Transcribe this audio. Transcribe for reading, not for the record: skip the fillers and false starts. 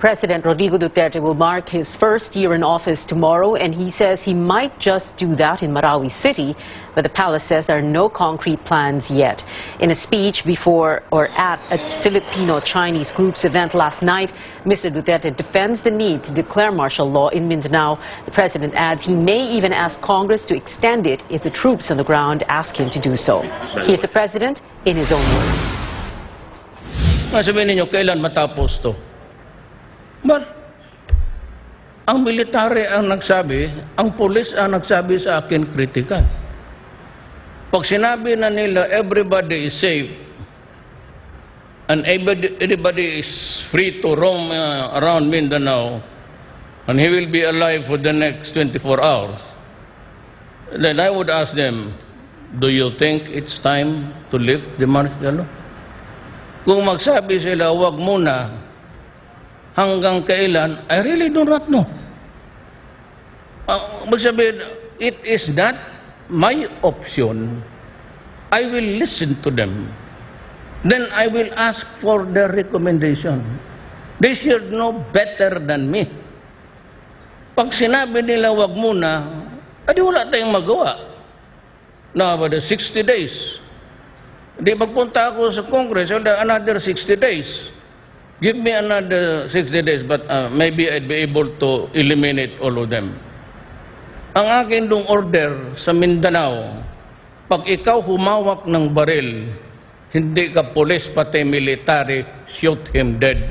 President Rodrigo Duterte will mark his first year in office tomorrow, and he says he might just do that in Marawi City, but the palace says there are no concrete plans yet. In a speech before or at a Filipino-Chinese group's event last night, Mr. Duterte defends the need to declare martial law in Mindanao. The president adds he may even ask Congress to extend it if the troops on the ground ask him to do so. Here's the president in his own words. Sabihin ninyo, kailan matapos to? But, ang military ang nagsabi, ang pulis ang nagsabi sa akin critical. Pag sinabi na nila everybody is safe and everybody is free to roam around Mindanao and he will be alive for the next 24 hours, then I would ask them, do you think it's time to lift the martial law? Kung magsabi sila, wag muna, hanggang kailan, I really do not know. Magsabi, it is not my option. I will listen to them. Then I will ask for their recommendation. They should know better than me. Pag sinabi nila wag muna, adi wala tayong magawa. Na about 60 days. Di magpunta ako sa Congress, another 60 days. Give me another 60 days, but maybe I'd be able to eliminate all of them. Ang akin dong order sa Mindanao, pag ikaw humawak ng baril, hindi ka pulis pati military, shoot him dead.